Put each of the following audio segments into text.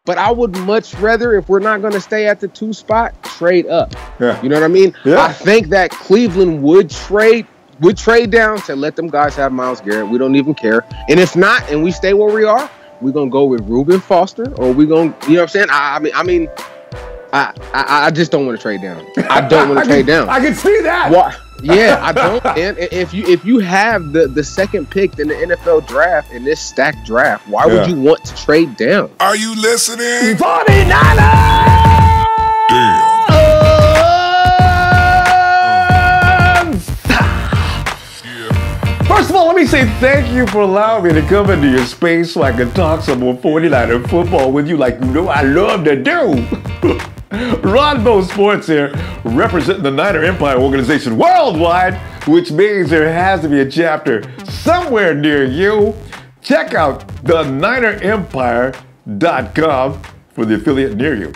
But I would much rather, if we're not going to stay at the 2 spot, trade up. Yeah. You know what I mean? Yeah. I think that Cleveland would trade down to let them guys have Myles Garrett. We don't even care. And if not, and we stay where we are, we're going to go with Reuben Foster, or we're going to, you know what I'm saying? I just don't want to trade down. I don't want to trade down. I can see that. Well, yeah, I don't. And if you have the second pick in the NFL draft, in this stacked draft, why would you want to trade down? Are you listening? 49ers! First of all, let me say thank you for allowing me to come into your space so I can talk some more 49er football with you like you know I love to do. Ronbo Sports here, representing the Niner Empire organization worldwide, which means there has to be a chapter somewhere near you. Check out the NinerEmpire.com for the affiliate near you.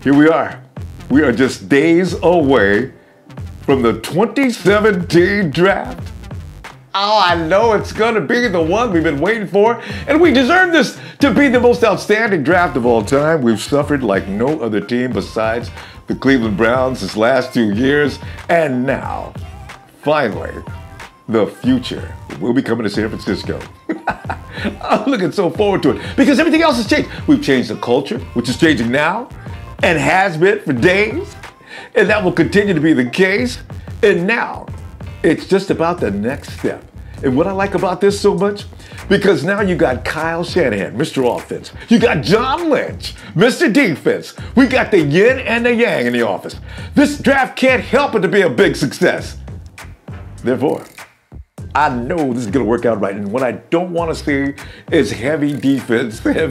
Here we are. We are just days away from the 2017 draft. Oh, I know it's going to be the one we've been waiting for, and we deserve this to be the most outstanding draft of all time. We've suffered like no other team besides the Cleveland Browns this last 2 years, and now, finally, the future will be coming to San Francisco. I'm looking so forward to it because everything else has changed. We've changed the culture, which is changing now and has been for days, and that will continue to be the case. And now, it's just about the next step. And what I like about this so much, because now you got Kyle Shanahan, Mr. Offense. You got John Lynch, Mr. Defense. We got the yin and the yang in the office. This draft can't help but to be a big success. Therefore, I know this is going to work out right. And what I don't want to see is heavy defense like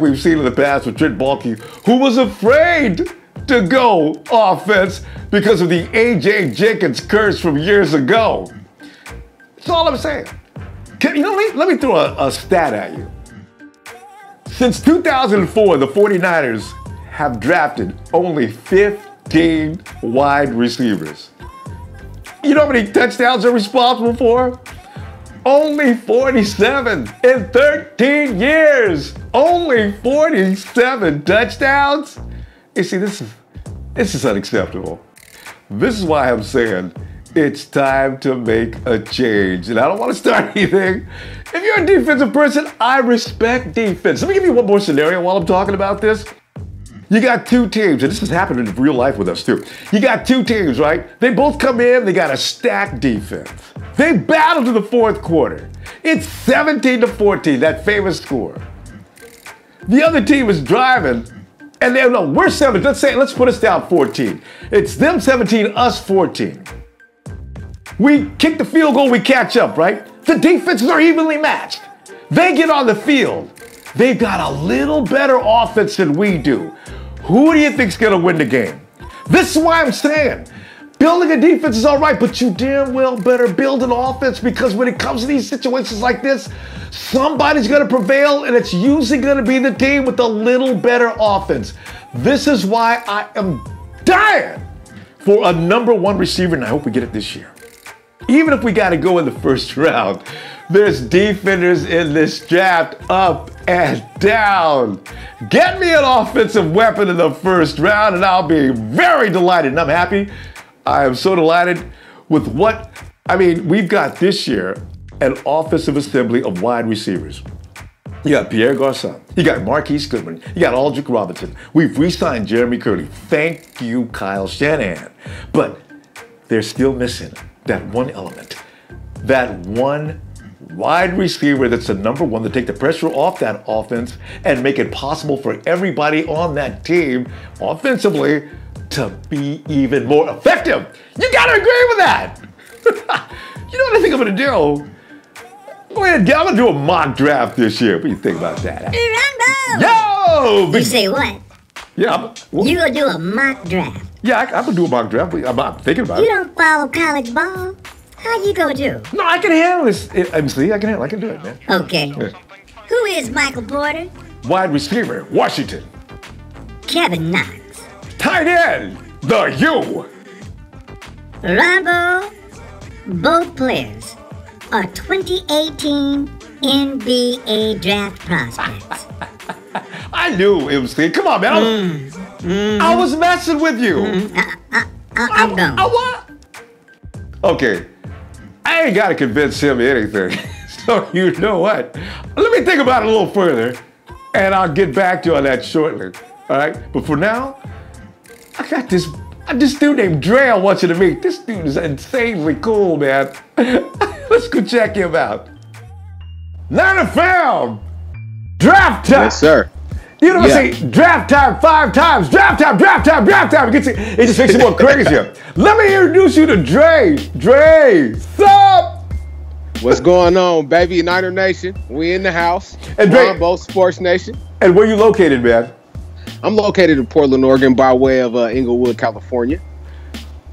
we've seen in the past with Trent Baalke, who was afraid to go offense because of the A.J. Jenkins curse from years ago. That's all I'm saying. Let me throw a stat at you. Since 2004, the 49ers have drafted only 15 wide receivers. You know how many touchdowns they're responsible for? Only 47 in 13 years. Only 47 touchdowns. You see, this is unacceptable. This is why I'm saying it's time to make a change. And I don't want to start anything. If you're a defensive person, I respect defense. Let me give you one more scenario while I'm talking about this. You got two teams, and this has happened in real life with us too. You got two teams, right? They both come in, they got a stacked defense. They battle to the fourth quarter. It's 17-14, that famous score. The other team is driving, and we're 7. Let's put us down 14. It's them 17, us 14. We kick the field goal, we catch up, right? The defenses are evenly matched. They get on the field. They've got a little better offense than we do. Who do you think's gonna win the game? This is why I'm saying, building a defense is all right, but you damn well better build an offense, because when it comes to these situations like this, somebody's gonna prevail, and it's usually gonna be the team with a little better offense. This is why I am dying for a #1 receiver, and I hope we get it this year. Even if we gotta go in the first round, there's defenders in this draft up and down. Get me an offensive weapon in the first round and I'll be very delighted. And I'm happy. I am so delighted with we've got this year an offensive assembly of wide receivers. You got Pierre Garçon. You got Marquise Goodwin. You got Aldrick Robinson. We've re-signed Jeremy Curley. Thank you, Kyle Shanahan. But they're still missing that one element. That one wide receiver that's the #1 to take the pressure off that offense and make it possible for everybody on that team offensively to be even more effective. You gotta agree with that. You know what I think I'm gonna do? Go ahead, I'm gonna do a mock draft this year. What do you think about that? Ronbo! Yo! You say what? Yeah, you gonna do a mock draft? Yeah, I'm gonna do a mock draft. I'm thinking about it. You don't follow college ball? How you gonna do? No, I can handle this. MC, I can do it, man. Okay. Yeah. Who is Michael Porter? Wide receiver, Washington. Kevin Knox. Tight end, the U. Ronbo. Both players are 2018 NBA draft prospects. I knew it was clean. Come on, man. I was messing with you. I'm going. What? Okay. I ain't got to convince him of anything. So you know what? Let me think about it a little further, and I'll get back to you on that shortly. All right? But for now, I got this dude named Dre I want you to meet. This dude is insanely cool, man. Let's go check him out. Niner fam! Draft time! Yes, sir. You know what I say? Draft time 5 times. Draft time, draft time, draft time. It just makes it more crazier. Let me introduce you to Dre. Dre, sup? What's going on, baby? Niner Nation. We in the house. And Dre, Ronbo Sports Nation. And where you located, man? I'm located in Portland, Oregon, by way of Inglewood, California.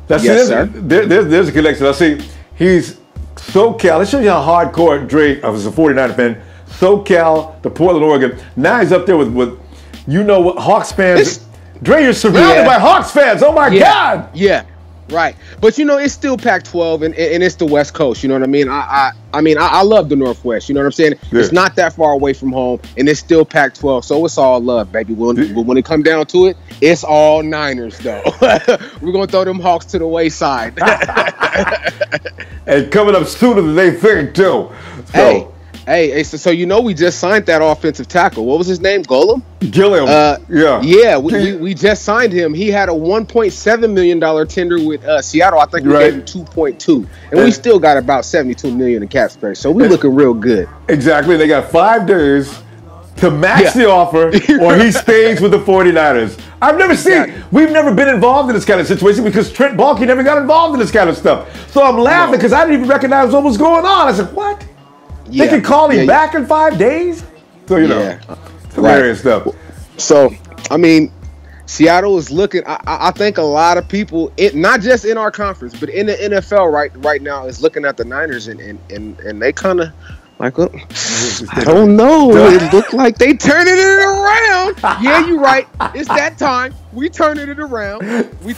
That's sir. There's a connection. I see. He's SoCal. Let's show you how hardcore Dre. I was a 49er fan. SoCal, the Portland, Oregon. Now he's up there with you know what, Hawks fans. Dre, you're surrounded by Hawks fans. Oh my God. Yeah. Right, but you know it's still Pac-12 and it's the West Coast. You know what I mean? I love the Northwest. You know what I'm saying? Yeah. It's not that far away from home, and it's still Pac-12, so it's all love, baby. When it comes down to it, it's all Niners, though. We're gonna throw them Hawks to the wayside. And coming up sooner than they think, too. So. Hey, so you know we just signed that offensive tackle. What was his name? Gilliam? Yeah, we just signed him. He had a $1.7 million tender with Seattle. I think we gave him 2.2, and we still got about $72 million in cap space. So we looking real good. Exactly. They got 5 days to match the offer, or he stays with the 49ers. We've never been involved in this kind of situation because Trent Baalke never got involved in this kind of stuff. So I'm laughing because I didn't even recognize what was going on. I said, what? They can call him back in 5 days? So, you know, hilarious stuff. So, I mean, Seattle is looking, I think a lot of people, not just in our conference, but in the NFL right now, is looking at the Niners and they kind of like, I don't know. It looked like they turning it around. Yeah, you're right. It's that time. We turning it around. You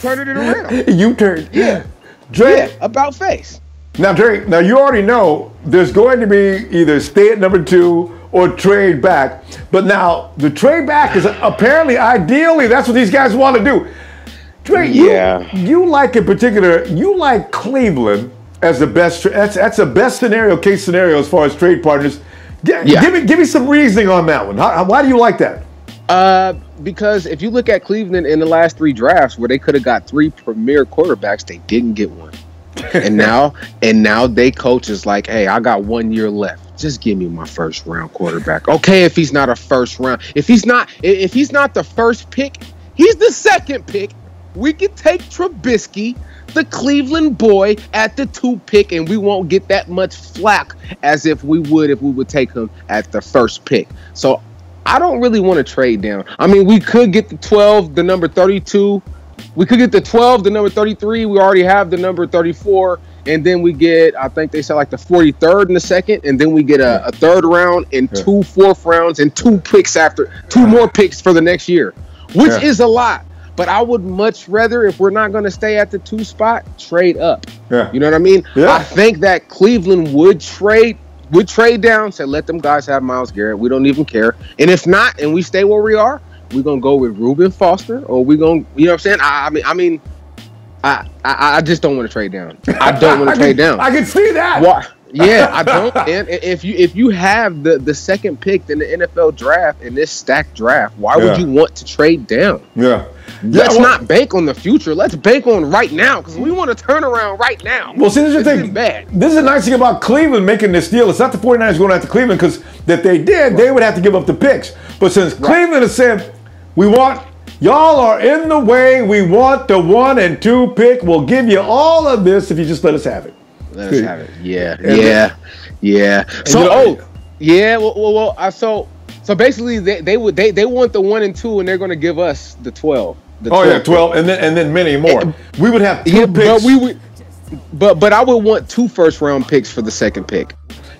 turned. Yeah. Dre. Yeah, about face. Now, Dre, you already know there's going to be either stay at number 2 or trade back. But now, the trade back is apparently, ideally, that's what these guys want to do. Dre, you like in particular, you like Cleveland as the best, that's the best case scenario as far as trade partners. Give me some reasoning on that one. Why do you like that? Because if you look at Cleveland in the last 3 drafts where they could have got 3 premier quarterbacks, they didn't get one. and now they coach is like, hey, I got 1 year left. Just give me my first round quarterback. Okay, if he's not a first round, if he's not the first pick, he's the second pick. We could take Trubisky, the Cleveland boy, at the 2 pick, and we won't get that much flack as if we would take him at the first pick. So I don't really want to trade down. I mean, we could get the 12, the number 32. We could get the 12, the number 33. We already have the number 34. And then we get, I think they said like the 43rd in the second. And then we get a 3rd round and 2 4th rounds and 2 picks after, 2 more picks for the next year, which is a lot. But I would much rather, if we're not going to stay at the 2 spot, trade up. Yeah. You know what I mean? Yeah. I think that Cleveland would trade down, say, let them guys have Myles Garrett. We don't even care. And if not, and we stay where we are, we're going to go with Reuben Foster, or we're going to, you know what I'm saying? I just don't want to trade down. I don't want to trade down. I can see that. Why? Yeah, I don't. And if you have the second pick in the NFL draft, in this stacked draft, why would you want to trade down? Yeah. Let's not bank on the future. Let's bank on right now, because we want to turn around right now. Well, see, this is the thing. This is the nice thing about Cleveland making this deal. It's not the 49ers going after Cleveland, because if they did, they would have to give up the picks. But since Cleveland has said, y'all are in the way, we want the 1 and 2 pick, we'll give you all of this if you just let us have it. Let us have it. Yeah. So basically, they want the 1 and 2, and they're going to give us the 12. 12, and then many more. We would have 2 picks. But I would want 2 first-round picks for the second pick.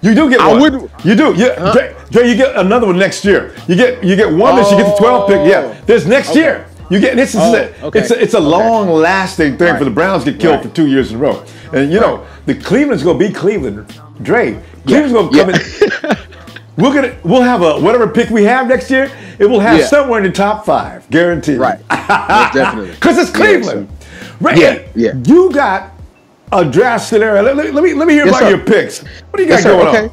You do get one. You do. Yeah, Dre, you get another one next year. You get one that you get the 12 pick. Yeah, there's next year. You get this. It's a long-lasting thing for the Browns to get killed for 2 years in a row. And you know the Cleveland's going to be Cleveland. Dre, Cleveland's going to come in. we'll have whatever pick we have next year. It will have somewhere in the top 5, guaranteed. Right. Most definitely. Because it's Cleveland. Right. Yeah. You got a draft scenario. Let me hear about your picks. What do you got going on?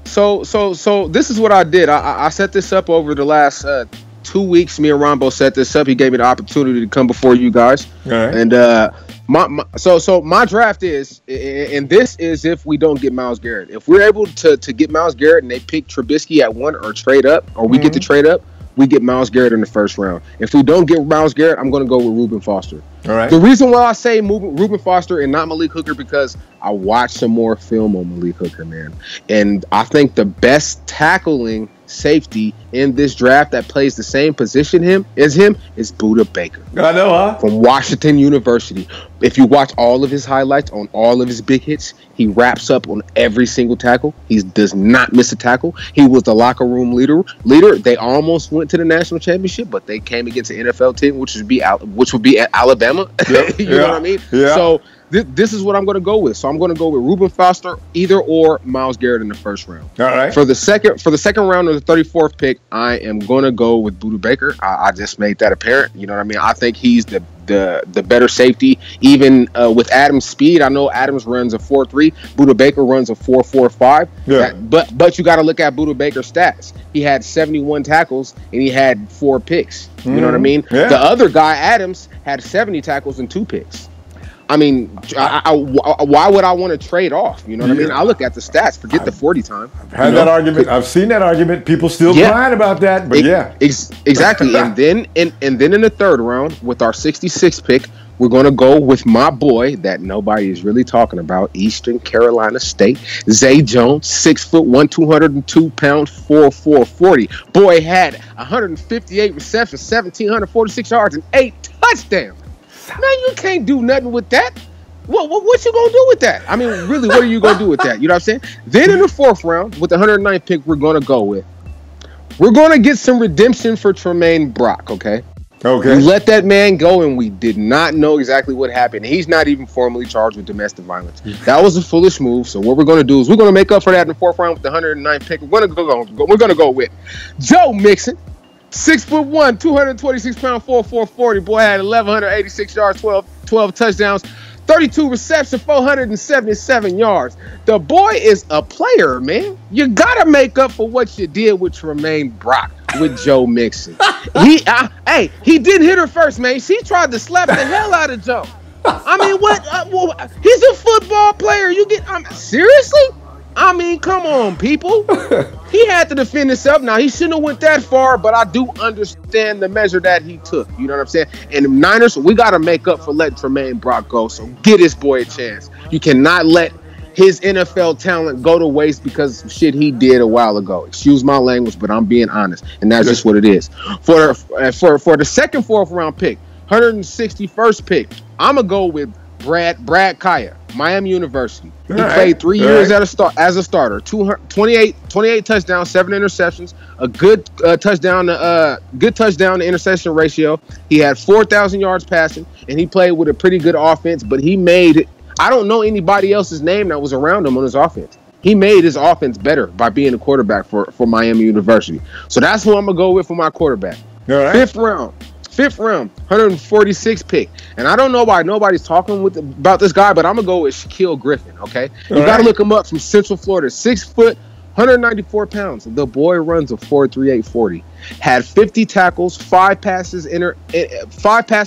So this is what I did. I set this up over the last 2 weeks. Me and Ronbo set this up. He gave me the opportunity to come before you guys. All right. And my draft is, and this is if we don't get Myles Garrett. If we're able to get Myles Garrett and they pick Trubisky at 1 or trade up, or we get to trade up, we get Myles Garrett in the first round. If we don't get Myles Garrett, I'm going to go with Reuben Foster. All right. The reason why I say Reuben Foster and not Malik Hooker, because I watched some more film on Malik Hooker, man. And I think the best tackling safety in this draft that plays the same position is Budda Baker. I know, huh? From Washington University. If you watch all of his highlights on all of his big hits, he wraps up on every single tackle. He does not miss a tackle. He was the locker room leader. They almost went to the national championship, but they came against an NFL team, which would be at Alabama. Yep. You know what I mean? Yeah. So this is what I'm going to go with. So I'm going to go with Reuben Foster, either or Myles Garrett in the first round. All right. For the second round of the 34th pick, I am going to go with Budda Baker. I just made that apparent. You know what I mean? I think he's the better safety, even with Adams' speed. I know Adams runs a 4.3. Budda Baker runs a 4.45. Yeah. But you got to look at Budda Baker's stats. He had 71 tackles and he had 4 picks. You know what I mean? Yeah. The other guy, Adams, had 70 tackles and 2 picks. I mean, why would I want to trade off? You know what I mean? I look at the stats. Forget the 40 time. I've had that argument. I've seen that argument. People still crying about that, but exactly. and then in the third round, with our 66th pick, we're going to go with my boy that nobody is really talking about, Eastern Carolina State, Zay Jones, 6 foot 1, 202 pounds, 4.40. Boy had 158 receptions, 1,746 yards, and 8 touchdowns. Man, you can't do nothing with that. What you gonna do with that? I mean, really, what are you gonna do with that? You know what I'm saying? Then in the 4th round, with the 109th pick, we're gonna get some redemption for Tremaine Brock. Okay. We let that man go, and we did not know exactly what happened. He's not even formally charged with domestic violence. That was a foolish move. So what we're gonna do is we're gonna make up for that in the 4th round with the 109th pick. We're gonna go with Joe Mixon. 6 foot 1, 226 pound, 4.40. Boy had 1,186 yards, 12 touchdowns, 32 receptions, 477 yards. The boy is a player, man. You gotta make up for what you did with Tremaine Brock with Joe Mixon. He didn't hit her first, man. She tried to slap the hell out of Joe. I mean, what? He's a football player. Seriously? I mean, come on, people. He had to defend himself. Now, he shouldn't have went that far, but I do understand the measure that he took. You know what I'm saying? And the Niners, we got to make up for letting Tremaine Brock go. So get this boy a chance. You cannot let his NFL talent go to waste because of shit he did a while ago. Excuse my language, but I'm being honest. And that's just what it is. For the second 4th round pick, 161st pick, I'm going to go with Brad Kaaya, Miami University. He played 3 years as a starter. 28 touchdowns, 7 interceptions, a good touchdown to interception ratio. He had 4,000 yards passing, and he played with a pretty good offense. But he made I don't know anybody else's name that was around him on his offense. He made his offense better by being a quarterback for Miami University. So that's who I'm gonna go with for my quarterback. All right. 5th round, 146 pick. And I don't know why nobody's talking about this guy, but I'm going to go with Shaquille Griffin, okay? You got to look him up, from Central Florida. 6 foot, 194 pounds. The boy runs a 4.38 40. Had 50 tackles, 5 passes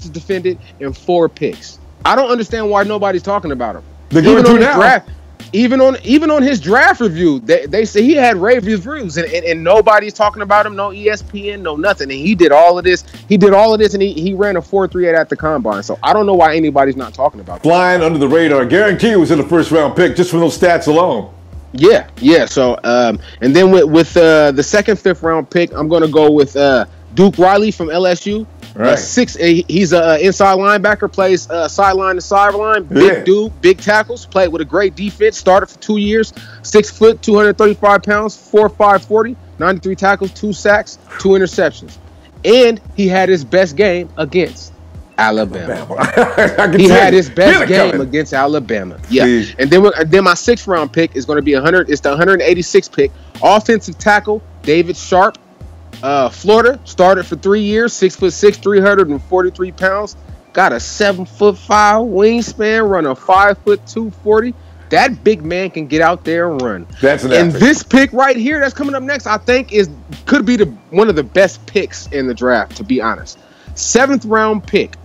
defended, and 4 picks. I don't understand why nobody's talking about him. Even on his draft review, they say he had rave reviews, and nobody's talking about him. No ESPN, no nothing. And he did all of this. And he ran a 4.38 at the combine. So I don't know why anybody's not talking about him. Flying under the radar. Guarantee he was in the 1st round pick just from those stats alone. Yeah. So and then with the 2nd, 5th round pick, I'm going to go with Duke Riley from LSU. Right. He's an inside linebacker, plays sideline to sideline. Big dude, big tackles, played with a great defense, started for 2 years, 6 foot, 235 pounds, 4.5 40, 93 tackles, 2 sacks, 2 interceptions. And he had his best game against Alabama. He had his best game against Alabama. Yeah. See. And then my 6th round pick is going to be 100. It's the 186th pick. Offensive tackle David Sharp. Florida, started for 3 years, 6'6", 343 pounds. Got a 7'5" wingspan, run a 5'2", 40. That big man can get out there and run. And this pick right here that's coming up next, I think could be one of the best picks in the draft, to be honest. 7th round pick,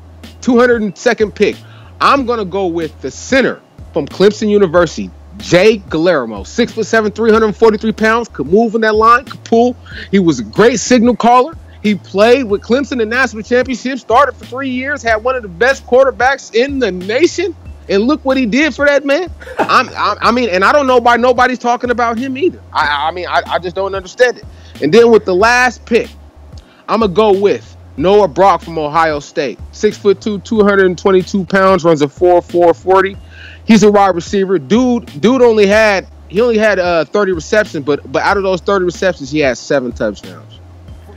202nd pick. I'm gonna go with the center from Clemson University, Jay Guillermo, 6'7", 343 pounds, could move in that line, could pull. He was a great signal caller. He played with Clemson in national championship, started for 3 years, had one of the best quarterbacks in the nation. And look what he did for that man. I mean, and I don't know why nobody's talking about him either. I just don't understand it. And then with the last pick, I'm going to go with Noah Brock from Ohio State. 6'2", 222 pounds, runs a 4.4 40. He's a wide receiver. Dude only had 30 receptions, but out of those 30 receptions, he has 7 touchdowns.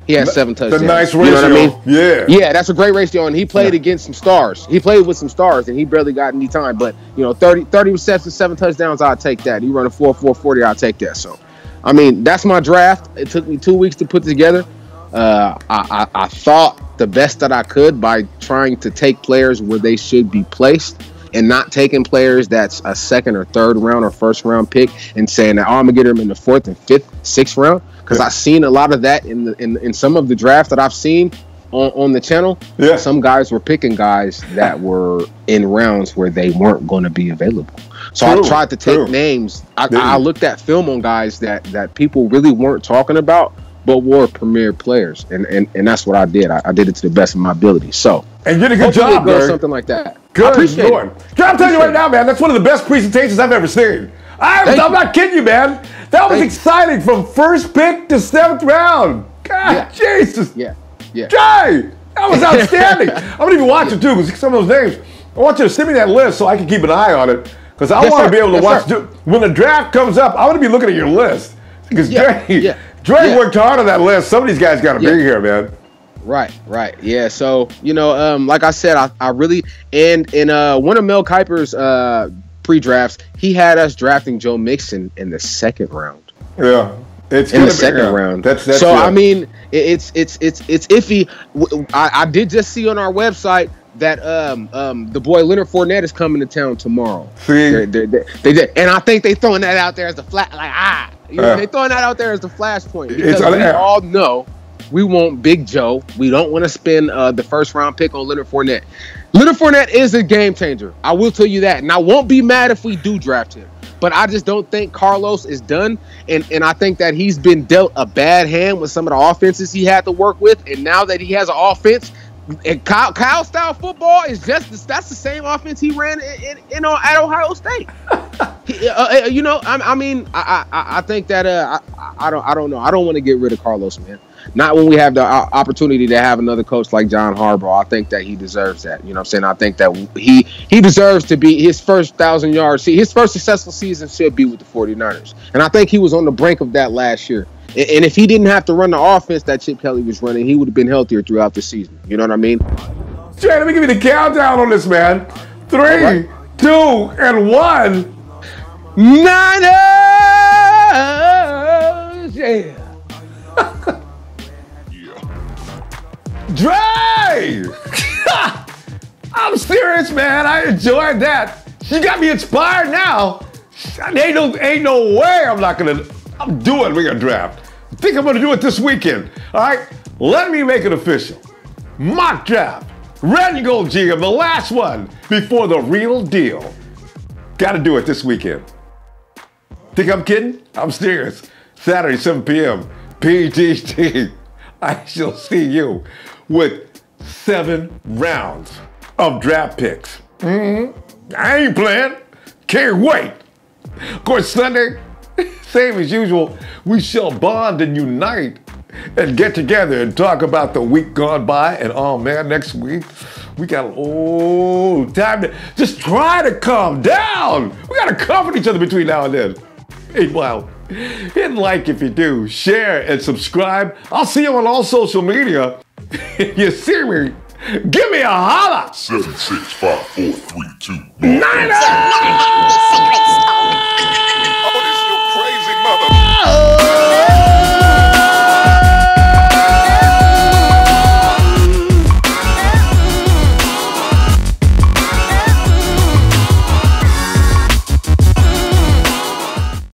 He has 7 touchdowns. That's a nice ratio. You know what I mean? Yeah, that's a great ratio. And he played against some stars. He played with some stars, and he barely got any time. But 30 receptions, 7 touchdowns, I'll take that. He run a 4.4 40, I'll take that. So, I mean, that's my draft. It took me 2 weeks to put together. I thought the best that I could by trying to take players where they should be placed, and not taking players that's a 2nd or 3rd round or 1st round pick and saying that, I'm gonna get them in the 4th and 5th, 6th round. Because I've seen a lot of that in some of the drafts that I've seen on the channel. Yeah. Some guys were picking guys that were in rounds where they weren't going to be available. So I tried to take names. I looked at film on guys that people really weren't talking about, but were premier players, and that's what I did. I did it to the best of my ability. So and you did a good job, Barry. Something like that. Good. I appreciate it. I'm telling you right now, man. That's one of the best presentations I've ever seen. I'm not kidding you, man. That was exciting from 1st pick to 7th round. God, Jesus. Yeah. Jay, that was outstanding. I'm going to even watch it, too, because some of those names, I want you to send me that list so I can keep an eye on it, because I want to be able to watch. When the draft comes up, I want to be looking at your list, because Dre worked hard on that list. Some of these guys got to be here, man. Right. Yeah, so, like I said, I really, and in one of Mel Kiper's pre-drafts, he had us drafting Joe Mixon in the 2nd round. Yeah, it's in the 2nd round. That's so. I mean, it's iffy. I did just see on our website that the boy Leonard Fournette is coming to town tomorrow. See, they did, and I think they throwing that out there as the they throwing that out there as the flashpoint, because we all know we want Big Joe. We don't want to spend the 1st round pick on Leonard Fournette. Leonard Fournette is a game changer. I will tell you that. And I won't be mad if we do draft him. But I just don't think Carlos is done. And I think that he's been dealt a bad hand with some of the offenses he had to work with. And now that he has an offense, and Kyle style football is that's the same offense he ran at Ohio State. I think that I don't know. I don't want to get rid of Carlos, man. Not when we have the opportunity to have another coach like John Harbaugh. I think that he deserves that. You know what I'm saying? I think that he deserves to be his first 1,000 yards. See, his first successful season should be with the 49ers. And I think he was on the brink of that last year. And if he didn't have to run the offense that Chip Kelly was running, he would have been healthier throughout the season. You know what I mean? Jay, let me give you the countdown on this, man. 3, 2, and 1. Niners! Yeah. Dre! I'm serious, man. I enjoyed that. You got me inspired now. Ain't no way I'm doing a draft. I think I'm gonna do it this weekend. All right, let me make it official. Mock draft. Red&Gold GM, the last one before the real deal. Gotta do it this weekend. Think I'm kidding? I'm serious. Saturday, 7 p.m. PGT. I shall see you with 7 rounds of draft picks. I ain't playing. Can't wait. Of course, Sunday, same as usual, we shall bond and unite and get together and talk about the week gone by. And oh man, next week, we got time to just try to calm down. We got to comfort each other between now and then. Meanwhile, hit like if you do, share and subscribe. I'll see you on all social media. You see me, Give me a holler. 7, 6, 5, 4, 3, 2, 1. Niners!